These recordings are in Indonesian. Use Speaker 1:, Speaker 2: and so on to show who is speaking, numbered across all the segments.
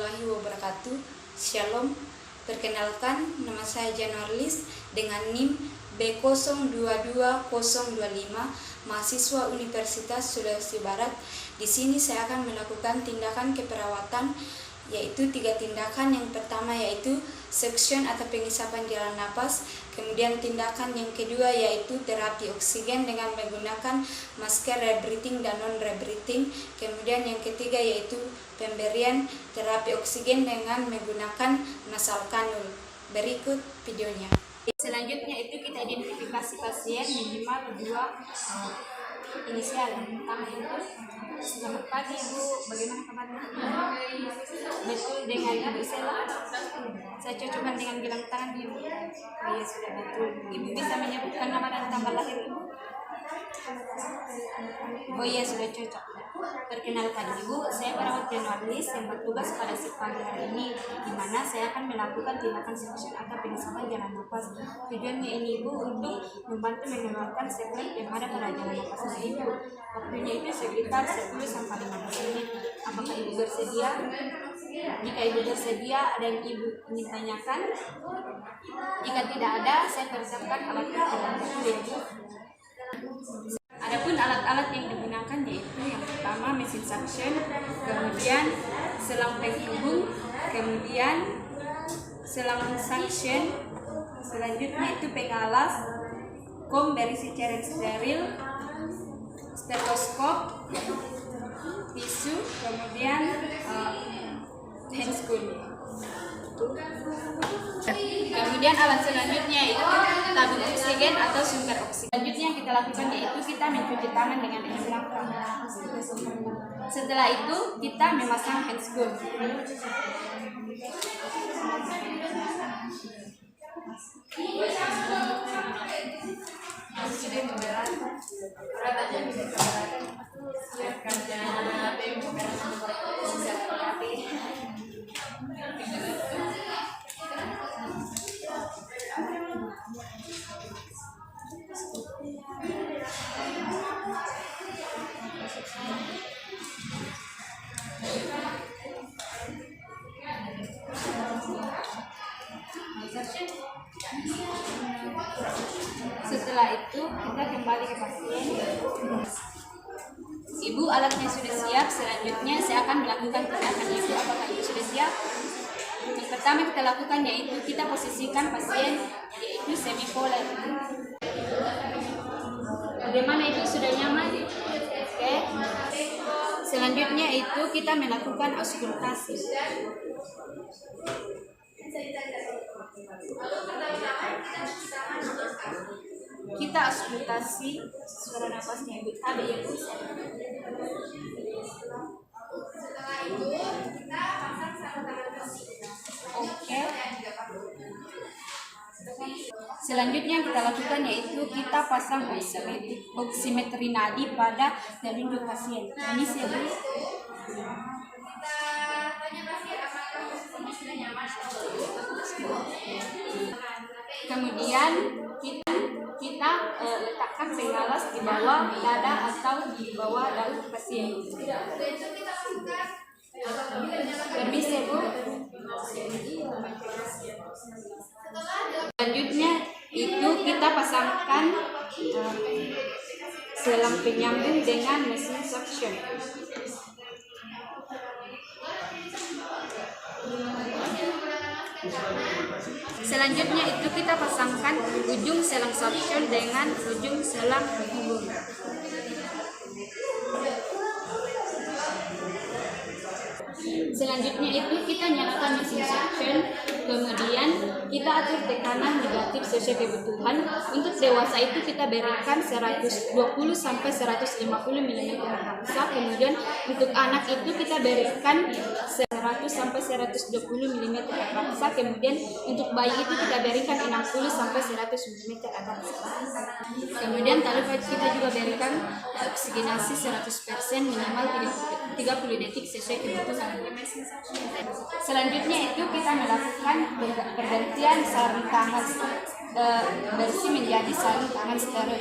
Speaker 1: warahmatullahi wabarakatuh. Shalom. Perkenalkan, nama saya Januarlis dengan NIM B022025, mahasiswa Universitas Sulawesi Barat. Di sini saya akan melakukan tindakan keperawatan, yaitu 3 tindakan. Yang pertama yaitu suction atau pengisapan jalan napas. Kemudian tindakan yang kedua yaitu terapi oksigen dengan menggunakan masker rebreathing dan non rebreathing. Kemudian yang ketiga yaitu pemberian terapi oksigen dengan menggunakan nasal kanul. Berikut videonya. Selanjutnya itu kita identifikasi pasien minimal 2 inisial. Yang pertama itu, selamat pagi Ibu, bagaimana kabarnya? Betul dengan Ibu Sela? Saya cocokkan dengan gelang tangan Ibu. Oh iya, sudah betul. Ibu bisa menyebutkan nama dan tanggal lahir Ibu? Oh iya, sudah cocok. Perkenalkan Ibu, saya perawat Januarlis yang bertugas pada shift pagi hari ini, di mana saya akan melakukan tindakan suction atau pengisapan jalan nafas. Tujuannya ini Ibu untuk membantu mengeluarkan sekret yang ada pada jalan nafasnya Ibu. Waktunya itu sekitar 10-15 menit. Apakah Ibu bersedia? Jika Ibu bersedia dan Ibu ingin tanyakan, jika tidak ada, saya persiapkan alat-alat dalam buku ya Ibu. Adapun alat-alat yang digunakan yaitu yang pertama mesin suction, kemudian selang penghubung, kemudian selang suction, selanjutnya itu pengalas, kom berisi cairan steril, stetoskop, tisu, kemudian handscoon. Kemudian alat selanjutnya itu tabung oksigen atau sumber oksigen. Selanjutnya yang kita lakukan yaitu kita mencuci tangan dengan air belangkang. Setelah itu kita memasang handscoon. Setelah itu kita kembali ke pasien. Ibu, alatnya sudah siap. Selanjutnya saya akan melakukan tindakan Ibu. Apakah Ibu sudah siap? Yang pertama kita lakukan yaitu kita posisikan pasien yaitu semipolar. Bagaimana itu, sudah nyaman? Oke. Selanjutnya itu kita melakukan auskultasi. Kita auskultasi suara nafasnya Ibu. Tadi ya Bu. Oke. Selanjutnya yang kita lakukan yaitu kita pasang oximetri nadi pada telunjuk pasien. Ini sih Bu. Kemudian kita letakkan pengalas di bawah dada atau di bawah daun pasien. Permisi Bu. Selanjutnya itu kita pasangkan selang penyambung dengan mesin suction. Selanjutnya itu kita pasangkan ujung selang suction dengan ujung selang penghubung. Selanjutnya itu kita nyalakan mesin suction, kemudian kita atur tekanan negatif sesuai kebutuhan. Untuk dewasa itu kita berikan 120 sampai 150 mm merkapsa. Kemudian untuk anak itu kita berikan 100 sampai 120 mm merkapsa. Kemudian untuk bayi itu kita berikan 60 sampai 100 mm merkapsa. Kemudian tak lupa kita juga berikan oksigenasi 100% minimal 30 detik sesuai kebutuhan. Selanjutnya itu kita melakukan pergantian sarung tangan bersih menjadi sarung tangan steril.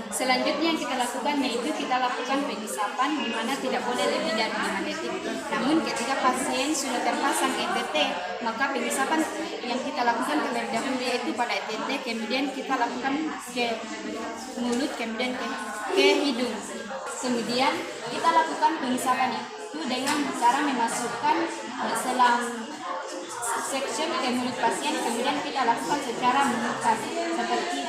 Speaker 2: Selanjutnya yang kita lakukan yaitu kita lakukan pengisapan, di mana tidak boleh lebih dari 5 detik. Namun ketika pasien sudah terpasang ETT, maka pengisapan yang kita lakukan terlebih dahulu yaitu pada ETT, kemudian kita lakukan ke mulut, kemudian ke hidung. Kemudian kita lakukan pengisapan itu dengan cara memasukkan selang section ke mulut pasien, kemudian kita lakukan secara memutar seperti ini.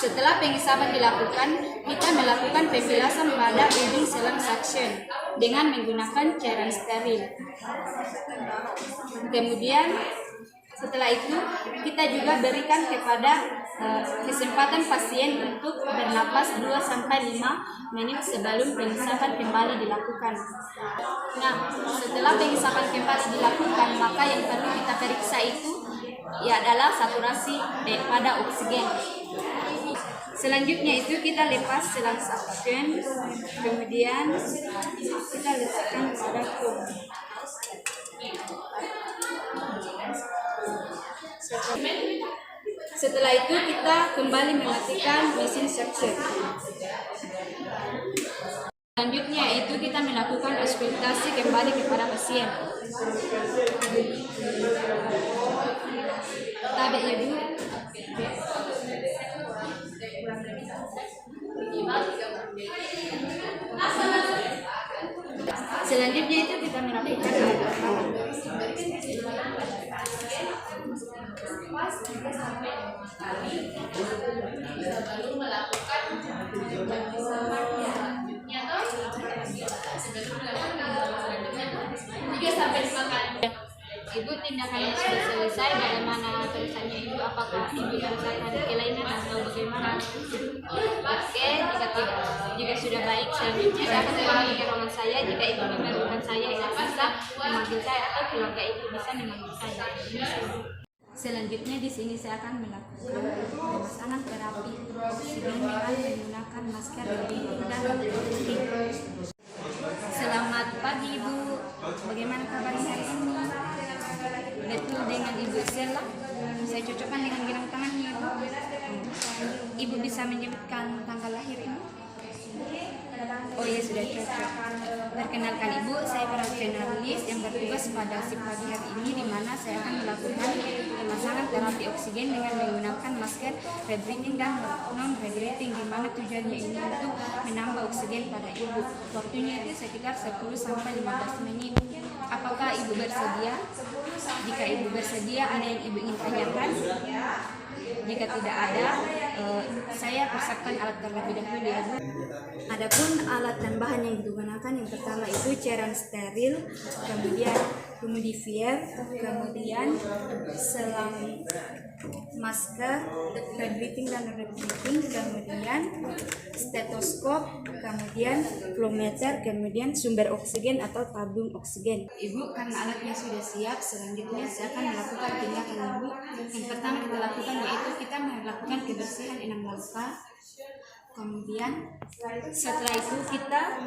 Speaker 2: Setelah pengisapan dilakukan, kita melakukan pembilasan pada ujung selang suction dengan menggunakan cairan steril. Kemudian setelah itu kita juga berikan kepada kesempatan pasien untuk bernapas 2-5 menit sebelum pengisapan kembali dilakukan. Nah, setelah pengisapan kembali dilakukan, maka yang perlu kita periksa itu adalah saturasi pada oksigen. Selanjutnya itu kita lepas selang suction, kemudian kita letakkan pada pump. Setelah itu kita kembali mematikan mesin suction. Selanjutnya itu kita melakukan auskultasi kembali kepada pasien. Tabe ibu. Selanjutnya itu kita melakukan Ibu, tindakannya sudah selesai. Bagaimana tulisannya Ibu? Apakah Ibu merasakan kelainan atau bagaimana? Oke, jika sudah baik, selanjutnya saya akan kembali ke ruangan saya. Jika Ibu memerlukan saya, Ibu bisa memanggil saya atau keluarga Ibu bisa memanggil saya. Selanjutnya di sini saya akan melakukan pemasangan terapi oksigen dengan menggunakan masker dan putih. Selamat pagi Ibu, bagaimana kabarnya hari ini? Betul dengan Ibu Sela, saya cocokkan dengan genang tangannya Ibu. Ibu bisa menyebutkan tanggal lahir Ibu? Oh iya, sudah cocok. Perkenalkan Ibu, saya perawat generalis yang bertugas pada shift pagi hari ini, di mana saya akan melakukan pemasangan terapi oksigen dengan menggunakan masker rebreathing dan non rebreathing, di mana tujuannya ini untuk menambah oksigen pada Ibu. Waktunya itu sekitar 10-15 menit. Apakah Ibu bersedia? Jika Ibu bersedia, ada yang Ibu ingin tanyakan? Jika tidak ada, saya persiapkan alat terlebih dahulu ya Bu. Adapun alat dan bahan yang digunakan, yang pertama itu cairan steril, kemudian humidifier, kemudian selang masker, rebreathing dan rebreathing, kemudian stetoskop, kemudian flowmeter, kemudian sumber oksigen atau tabung oksigen. Ibu, karena alatnya sudah siap, selanjutnya saya akan melakukan tindakan Ibu. Yang pertama kita lakukan yaitu kita melakukan kebersihan enam langkah. Kemudian setelah itu kita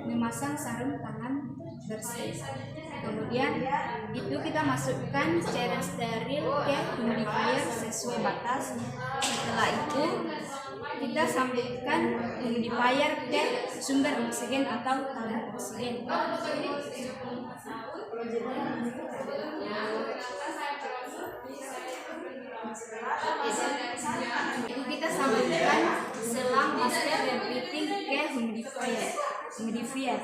Speaker 2: memasang sarung tangan bersih. Kemudian itu kita masukkan cairan steril ke humidifier sesuai batas. Setelah itu kita sambungkan humidifier ke sumber oksigen atau tabung oksigen. Itu kita sambungkan selang masker rebreathing ke humidifier.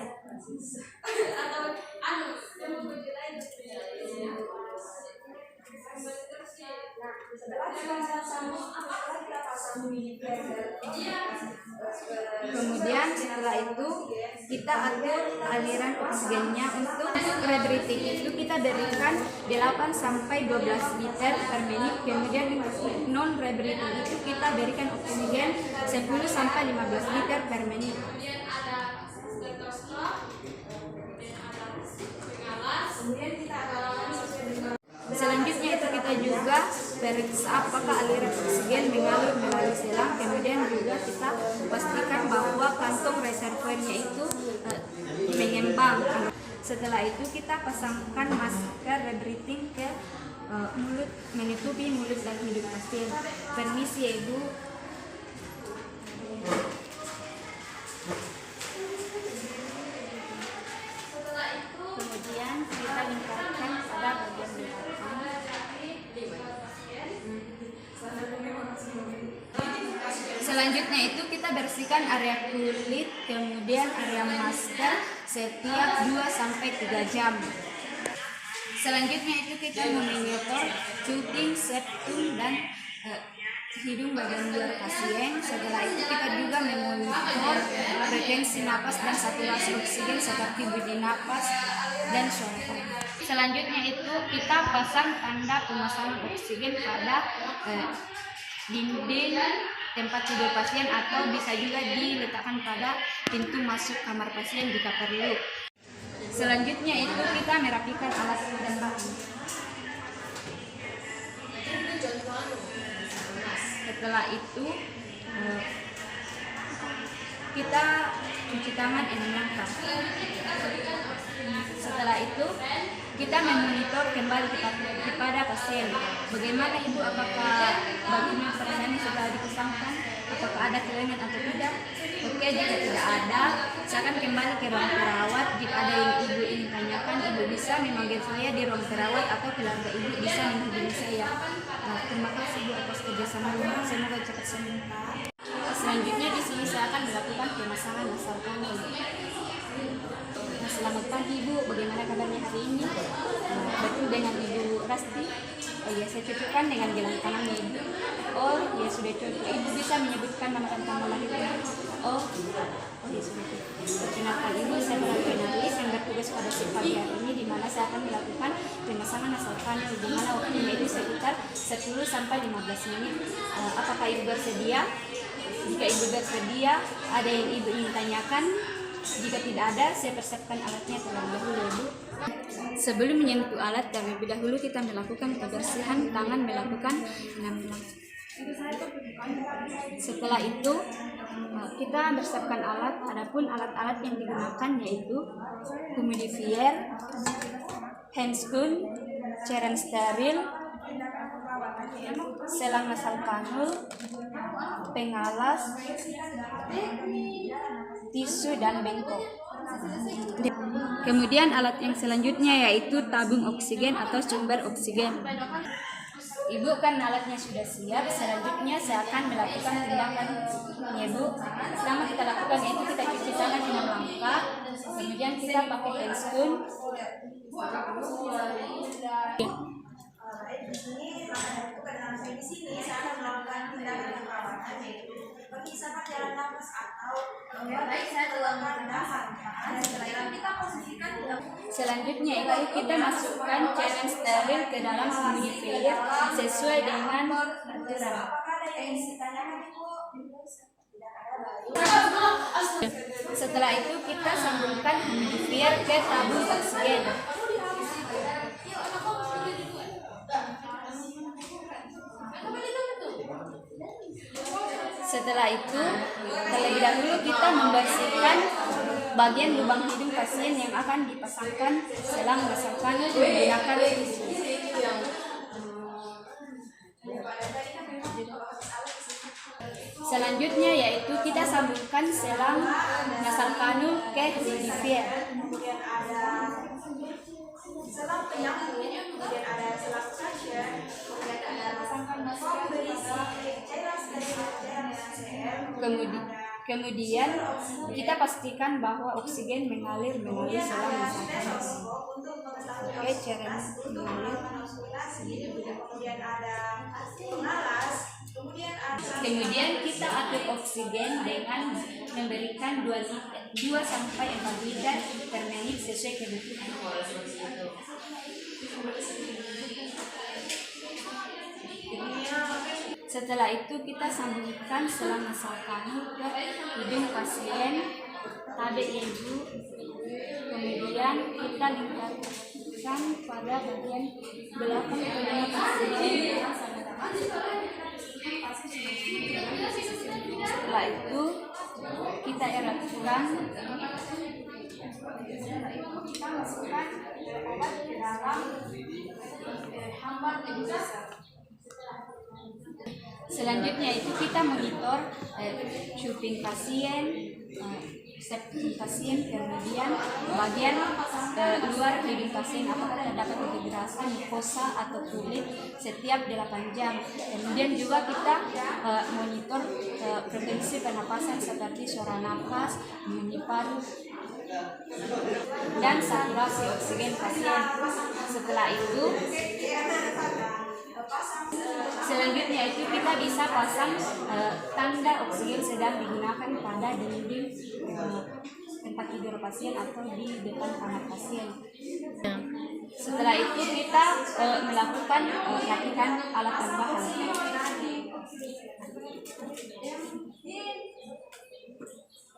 Speaker 2: Kemudian setelah itu kita atur aliran oksigennya. Untuk rebreathing itu kita berikan 8-12 liter per menit. Kemudian non rebreathing itu kita berikan oksigen 10-15 liter per menit. Selanjutnya itu kita juga periksa apakah aliran oksigen mengalir melalui selang. Kemudian juga kita pastikan bahwa kantong reservoirnya itu mengembang. Setelah itu kita pasangkan masker rebreathing ke menutupi mulut dan hidung pasien. Permisi ya Ibu. Kemudian kita lingkarkan pada bagian belakang. Selanjutnya itu kita bersihkan area kulit, kemudian area masker setiap 2-3 jam. Selanjutnya itu kita memonitor cuping, septum, dan hidung bagian luar pasien. Setelah itu kita juga memonitor frekuensi napas dan saturasi oksigen seperti bunyi napas dan suara. Selanjutnya itu kita pasang tanda pemasangan oksigen pada dinding tempat tidur pasien atau bisa juga diletakkan pada pintu masuk kamar pasien jika perlu. Selanjutnya itu kita merapikan alat dan bahan. Setelah itu kita cuci tangan dengan langkah. Setelah itu kita memonitor kembali kepada pasien. Bagaimana Ibu, apakah bagaimana perasaannya setelah dipasangkan? Apakah ada kelainan atau tidak? Oke, jika tidak ada, silakan kembali ke ruang perawat. Jika ada yang Ibu ingin tanyakan, Ibu bisa memanggil saya di ruang perawat atau keluarga Ibu bisa menghubungi saya. Terima kasih Ibu atas kerjasama Ibu. Semoga cepat sembuh. Selanjutnya di sini saya akan melakukan pemasangan nasal kanul. Selamat pagi Ibu, bagaimana kabarnya hari ini? Betul dengan Ibu Rasti? Oh iya, saya cocokkan dengan gelang tangannya Ibu. Oh ya, sudah cocok. Ibu bisa menyebutkan nama dan tanggal lahirnya? Oh ya, sudah cocok. Perkenalkan Ibu, saya melalui analis yang bertugas pada pagi hari ini, di mana saya akan melakukan pemasangan nasal kanul, di mana waktunya itu sekitar 10-15 menit. Apakah Ibu bersedia? Jika Ibu bersedia, ada yang Ibu ingin tanyakan? Jika tidak ada, saya persiapkan alatnya terlebih dahulu, Ibu. Sebelum menyentuh alat, terlebih dahulu kita melakukan kebersihan tangan, melakukan penampilan. Setelah itu, kita bersiapkan alat. Adapun alat-alat yang digunakan yaitu humidifier, handscoon, cairan steril, selang nasal kanul, pengalas, tisu, dan bengkok. Kemudian alat yang selanjutnya yaitu tabung oksigen atau sumber oksigen. Ibu kan alatnya sudah siap. Selanjutnya saya akan melakukan tindakan ya Bu. Pertama kita lakukan yaitu kita cuci tangan dengan langkah. Kemudian kita pakai handscoon.
Speaker 3: Di sini di sini saya akan melakukan tindakan perawatan yaitu pengisapan jalan nafas atau saya melakukan nafas. Setelah itu kita posisikan.
Speaker 2: Selanjutnya itu kita masukkan cairan steril ke dalam humidifier sesuai dengan aturan.
Speaker 3: Apakah ada yang ingin ditanyakan Ibu?
Speaker 2: Setelah itu kita sambungkan humidifier ke tabung oksigen. Setelah itu, terlebih dahulu kita membersihkan bagian lubang hidung pasien yang akan dipasangkan selang nasal kanul menggunakan tisu. Selanjutnya yaitu kita sambungkan selang nasal kanul ke humidifier.
Speaker 3: Kemudian ada selang penyambung, kemudian ada selang suction, kemudian ada foam berisi cairan steril, cairan NaCl.
Speaker 2: Kemudian kita pastikan bahwa oksigen mengalir melalui selang nasal kanul. Oke, cairan mengalir.
Speaker 3: Kemudian ada pengalas.
Speaker 2: Kemudian kita atur oksigen dengan memberikan 2-4 liter per menit sesuai kebutuhan. Setelah itu kita sambungkan selang nasal kanul ke hidung pasien, tabek Ibu. Kemudian kita lingkarkan pada bagian belakang telinga pasien. Setelah itu kita eratkan
Speaker 3: Setelah itu kita masukkan obat ke dalam hambar nebulizer.
Speaker 2: Selanjutnya itu kita monitor cuping pasien, septum pasien, kemudian bagian luar hidung pasien apakah terdapat dehidrasi, mukosa atau kulit setiap 8 jam. Kemudian juga kita monitor frekuensi pernapasan seperti suara nafas, bunyi paru, dan saturasi oksigen pasien. Setelah itu selanjutnya itu kita bisa pasang tanda oksigen sedang digunakan pada dinding tempat tidur pasien atau di depan kamar pasien. Setelah itu kita melakukan latihan alat tambahan.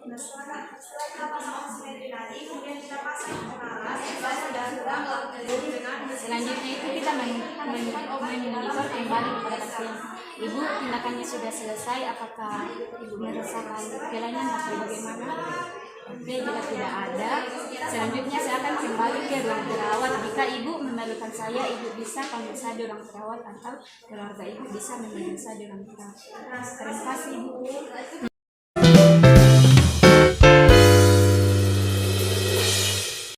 Speaker 3: Setelah kita pasang oksimetri tadi, kemudian kita pasang pengalas dan
Speaker 2: Selanjutnya itu kita memonitor kembali kepada pasien. Ibu, tindakannya sudah selesai, apakah ibu merasakan kelainan atau bagaimana? Oke, jika tidak ada, selanjutnya saya akan kembali ke ruang perawat. Jika ibu memerlukan saya, ibu bisa panggil saya di ruang perawat atau keluarga ibu bisa memanggil saya di ruang perawat. Terima kasih, ibu.